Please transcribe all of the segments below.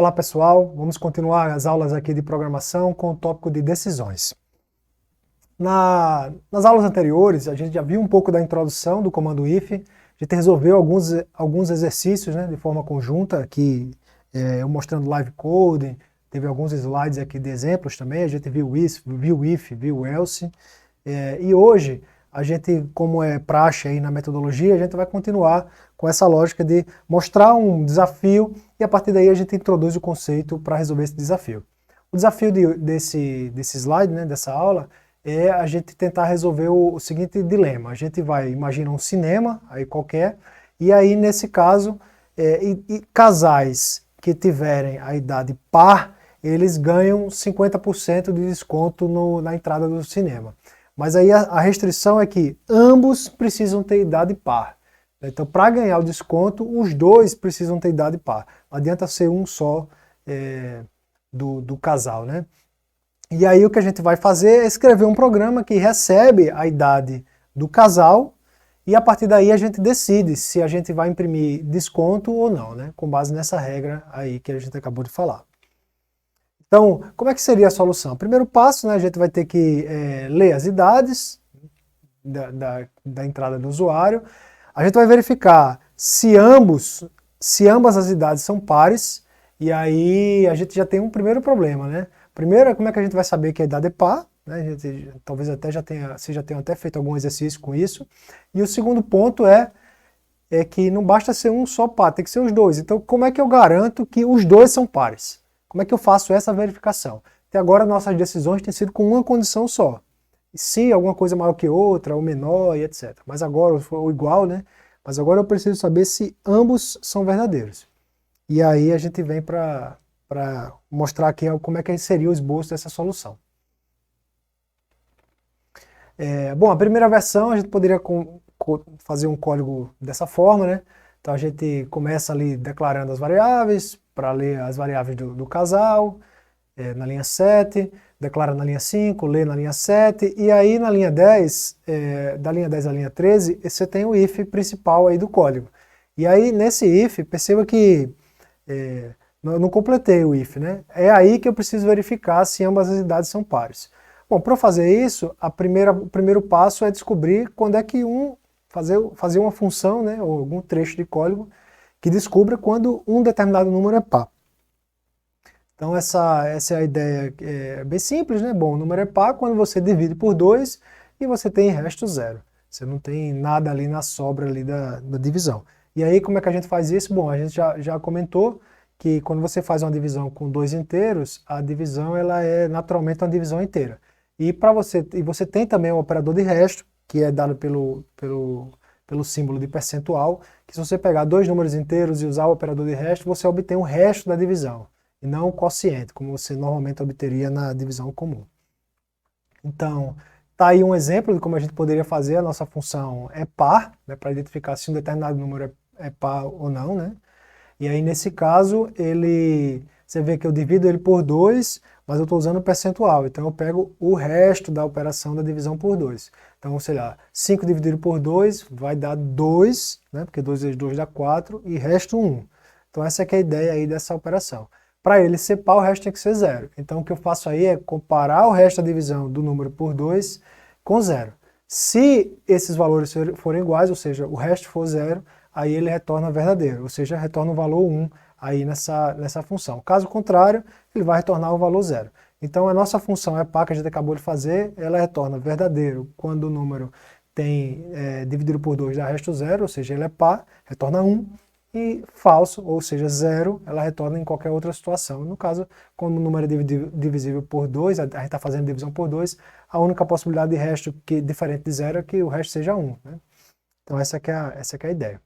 Olá pessoal, vamos continuar as aulas aqui de programação com o tópico de decisões. Nas aulas anteriores, a gente já viu um pouco da introdução do comando if, a gente resolveu alguns exercícios, né, de forma conjunta, aqui eu mostrando live coding, teve alguns slides aqui de exemplos também, a gente viu if, viu else, e hoje a gente, como é praxe aí na metodologia, a gente vai continuar com essa lógica de mostrar um desafio e a partir daí a gente introduz o conceito para resolver esse desafio. O desafio desse slide, né, dessa aula, é a gente tentar resolver o seguinte dilema. A gente vai imaginar um cinema, aí qualquer, e aí nesse caso, casais que tiverem a idade par, eles ganham 50% de desconto na entrada do cinema. Mas aí a restrição é que ambos precisam ter idade par. Então, para ganhar o desconto, os dois precisam ter idade par. Não adianta ser um só do casal, né? E aí o que a gente vai fazer é escrever um programa que recebe a idade do casal e a partir daí a gente decide se a gente vai imprimir desconto ou não, né? Com base nessa regra aí que a gente acabou de falar. Então, como é que seria a solução? Primeiro passo, né, a gente vai ter que ler as idades da entrada do usuário. A gente vai verificar se ambas as idades são pares, e aí a gente já tem um primeiro problema, né? Primeiro, como é que a gente vai saber que a idade é par? Né? A gente, talvez vocês já tenham até feito algum exercício com isso. E o segundo ponto é que não basta ser um só par, tem que ser os dois. Então, como é que eu garanto que os dois são pares? Como é que eu faço essa verificação? Até agora, nossas decisões têm sido com uma condição só. Se alguma coisa é maior que outra, ou menor, e etc. Mas agora, ou igual, né? Mas agora eu preciso saber se ambos são verdadeiros. E aí a gente vem para mostrar aqui como é que seria o esboço dessa solução. Bom, a primeira versão a gente poderia fazer um código dessa forma, né? Então a gente começa ali declarando as variáveis, para ler as variáveis do casal, na linha 7, declara na linha 5, lê na linha 7, e aí na linha 10, da linha 10 à linha 13, você tem o if principal aí do código. E aí nesse if, perceba que eu não completei o if, né? É aí que eu preciso verificar se ambas as idades são pares. Bom, para fazer isso, o primeiro passo é descobrir quando é que fazer uma função, né, ou algum trecho de código que descubra quando um determinado número é par. Então essa é a ideia, bem simples, né? Bom, o número é par quando você divide por 2 e você tem resto zero. Você não tem nada ali na sobra ali da divisão. E aí como é que a gente faz isso? Bom, a gente já comentou que quando você faz uma divisão com dois inteiros, a divisão ela é naturalmente uma divisão inteira. E você tem também o operador de resto, que é dado pelo símbolo de percentual, que se você pegar dois números inteiros e usar o operador de resto, você obtém o resto da divisão, e não o quociente, como você normalmente obteria na divisão comum. Então, tá aí um exemplo de como a gente poderia fazer. A nossa função é par, né, para identificar se um determinado número é par ou não, né? E aí, nesse caso, você vê que eu divido ele por 2, mas eu estou usando o percentual. Então, eu pego o resto da operação da divisão por 2. Então, sei lá, 5 dividido por 2 vai dar 2, né? Porque 2 vezes 2 dá 4, e resto 1. Então, essa é a ideia aí dessa operação. Para ele ser par, o resto tem que ser 0. Então, o que eu faço aí é comparar o resto da divisão do número por 2 com 0. Se esses valores forem iguais, ou seja, o resto for 0, aí ele retorna verdadeiro, ou seja, retorna o valor 1 aí nessa função. Caso contrário, ele vai retornar o valor 0. Então a nossa função é par que a gente acabou de fazer, ela retorna verdadeiro quando o número tem dividido por 2 dá resto 0, ou seja, ele é par, retorna 1, e falso, ou seja, 0, ela retorna em qualquer outra situação. No caso, quando o número é divisível por 2, a gente está fazendo divisão por 2, a única possibilidade de resto diferente de 0 é que o resto seja 1. Né? Então essa que é a ideia.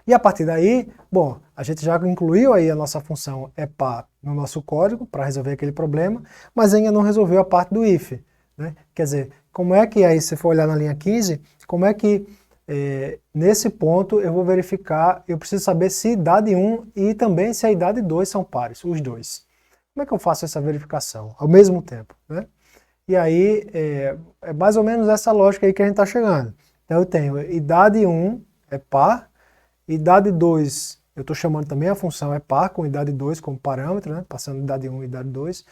E a partir daí, bom, a gente já incluiu aí a nossa função par no nosso código para resolver aquele problema, mas ainda não resolveu a parte do if. Né? Quer dizer, como é que aí, se for olhar na linha 15, como é que nesse ponto eu vou verificar, eu preciso saber se idade 1 e também se a idade 2 são pares, os dois. Como é que eu faço essa verificação ao mesmo tempo? Né? E aí é mais ou menos essa lógica aí que a gente está chegando. Então eu tenho idade 1 é par, idade 2 Eu estou chamando também a função é par com idade 2 como parâmetro, né? Passando de idade 1 e idade 2.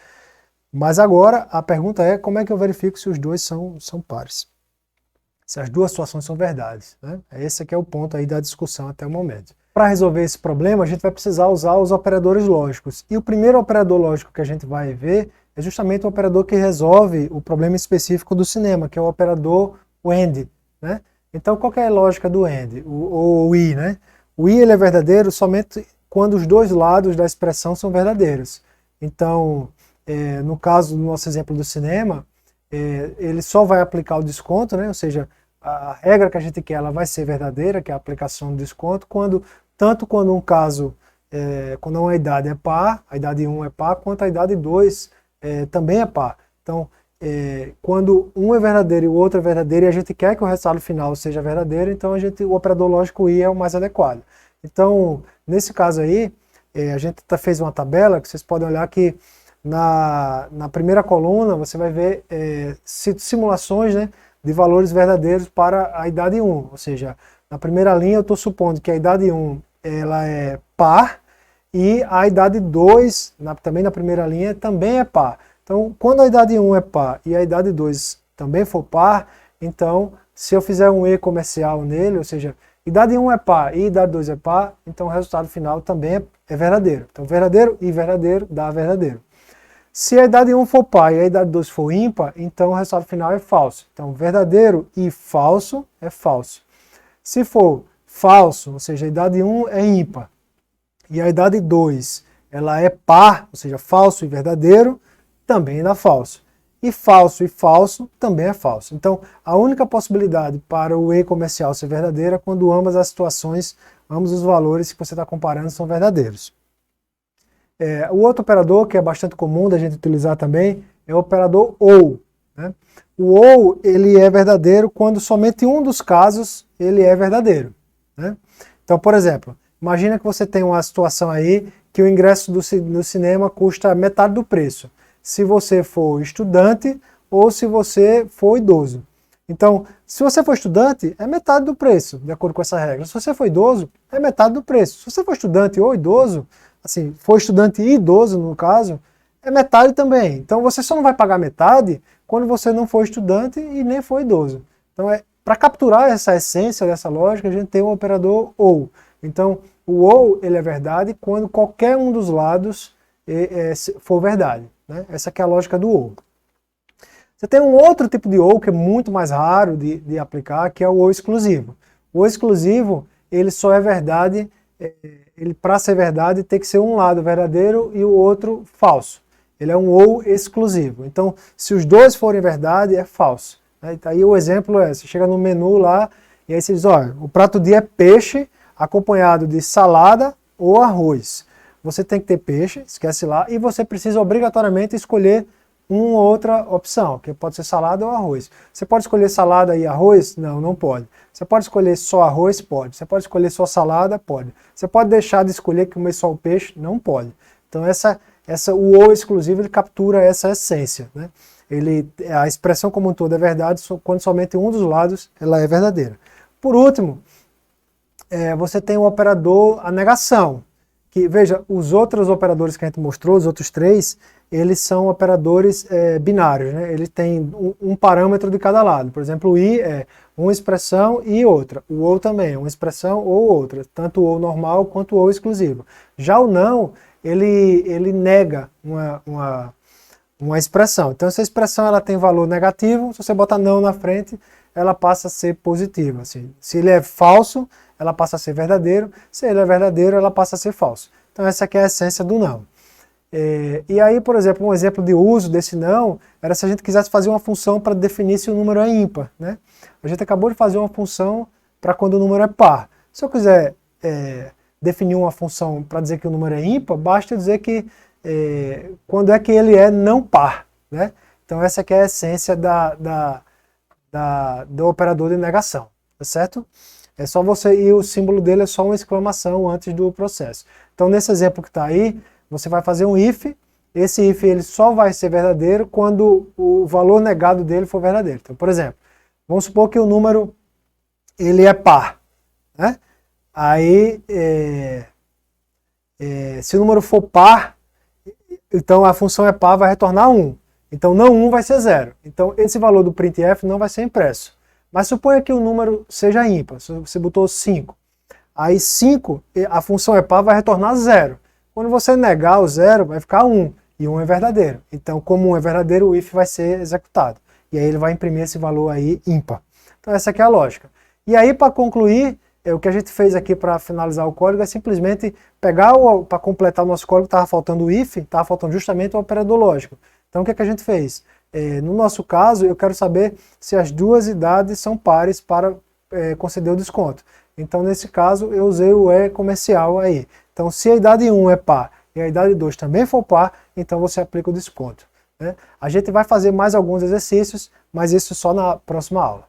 Mas agora a pergunta é como é que eu verifico se os dois são pares? Se as duas situações são verdades, né? Esse aqui é o ponto aí da discussão até o momento. Para resolver esse problema, a gente vai precisar usar os operadores lógicos. E o primeiro operador lógico que a gente vai ver é justamente o operador que resolve o problema específico do cinema, que é o operador AND, né? Então, qual que é a lógica do AND, ou o I, né? O I ele é verdadeiro somente quando os dois lados da expressão são verdadeiros. Então, no caso do nosso exemplo do cinema, ele só vai aplicar o desconto, né? Ou seja, a regra que a gente quer ela vai ser verdadeira, que é a aplicação do desconto, tanto quando um caso, quando uma idade é par, a idade 1 é par, quanto a idade 2 também é par. Então, quando um é verdadeiro e o outro é verdadeiro e a gente quer que o resultado final seja verdadeiro, então o operador lógico I é o mais adequado. Então, nesse caso aí, a gente fez uma tabela que vocês podem olhar que na primeira coluna você vai ver simulações, né, de valores verdadeiros para a idade 1, ou seja, na primeira linha eu estou supondo que a idade 1 ela é par e a idade 2, também na primeira linha, também é par. Então, quando a idade 1 é par e a idade 2 também for par, então, se eu fizer um E comercial nele, ou seja, idade 1 é par e idade 2 é par, então o resultado final também é verdadeiro. Então, verdadeiro e verdadeiro dá verdadeiro. Se a idade 1 for par e a idade 2 for ímpar, então o resultado final é falso. Então, verdadeiro e falso é falso. Se for falso, ou seja, a idade 1 é ímpar, e a idade 2 ela é par, ou seja, falso e verdadeiro, também dá falso. E falso também é falso. Então, a única possibilidade para o E comercial ser verdadeiro é quando ambas as situações, ambos os valores que você está comparando são verdadeiros. O outro operador, que é bastante comum da gente utilizar também, é o operador OU, né? O OU ele é verdadeiro quando somente um dos casos ele é verdadeiro, né? Então, por exemplo, imagina que você tem uma situação aí que o ingresso do cinema custa metade do preço, se você for estudante ou se você for idoso. Então, se você for estudante, é metade do preço, de acordo com essa regra. Se você for idoso, é metade do preço. Se você for estudante ou idoso, assim, for estudante e idoso no caso, é metade também. Então você só não vai pagar metade quando você não for estudante e nem for idoso. Então para capturar essa essência dessa lógica, a gente tem um operador OU. Então o OU ele é verdade quando qualquer um dos lados for verdade, né? Essa que é a lógica do OU. Você tem um outro tipo de OU que é muito mais raro de aplicar, que é o OU exclusivo. O OU exclusivo, ele só é verdade, para ser verdade tem que ser um lado verdadeiro e o outro falso. Ele é um OU exclusivo. Então, se os dois forem verdade, é falso, né? Aí o exemplo você chega no menu lá e aí você diz, olha, o prato do dia é peixe acompanhado de salada ou arroz. Você tem que ter peixe, esquece lá, e você precisa obrigatoriamente escolher uma outra opção, que pode ser salada ou arroz. Você pode escolher salada e arroz? Não, não pode. Você pode escolher só arroz? Pode. Você pode escolher só salada? Pode. Você pode deixar de escolher comer só o peixe? Não pode. Então o OU exclusivo ele captura essa essência, né? A expressão como um todo é verdade quando somente um dos lados ela é verdadeira. Por último, você tem o operador a negação. Que, veja, os outros operadores que a gente mostrou, os outros três, eles são operadores binários, né? Eles têm um parâmetro de cada lado. Por exemplo, o I é uma expressão e outra. O OU também é uma expressão ou outra, tanto o OU normal quanto o OU exclusivo. Já o não, ele nega uma expressão. Então, se a expressão ela tem valor negativo, se você botar não na frente, ela passa a ser positiva. Assim. Se ele é falso, ela passa a ser verdadeiro. Se ele é verdadeiro, ela passa a ser falso. Então essa aqui é a essência do não. E aí, por exemplo, um exemplo de uso desse não era se a gente quisesse fazer uma função para definir se o número é ímpar, né? A gente acabou de fazer uma função para quando o número é par. Se eu quiser definir uma função para dizer que o número é ímpar, basta dizer que quando é que ele é não par, né? Então essa aqui é a essência do operador de negação, tá certo? É só e o símbolo dele é só uma exclamação antes do processo. Então nesse exemplo que está aí, você vai fazer um if, esse if ele só vai ser verdadeiro quando o valor negado dele for verdadeiro. Então, por exemplo, vamos supor que o número ele é par, né? Aí Se o número for par, então a função é par, vai retornar 1. Então não 1 vai ser 0. Então esse valor do printf não vai ser impresso. Mas suponha que o número seja ímpar, você botou 5. Aí 5, a função é par, vai retornar 0. Quando você negar o 0, vai ficar 1. E 1 é verdadeiro. Então, como 1 é verdadeiro, o if vai ser executado. E aí ele vai imprimir esse valor aí ímpar. Então essa aqui é a lógica. E aí, para concluir, o que a gente fez aqui para finalizar o código é simplesmente pegar, para completar o nosso código, estava faltando o if, estava faltando justamente o operador lógico. Então o que a gente fez? No nosso caso, eu quero saber se as duas idades são pares para conceder o desconto. Então nesse caso eu usei o E comercial aí. Então se a idade 1 é par e a idade 2 também for par, então você aplica o desconto, né? A gente vai fazer mais alguns exercícios, mas isso só na próxima aula.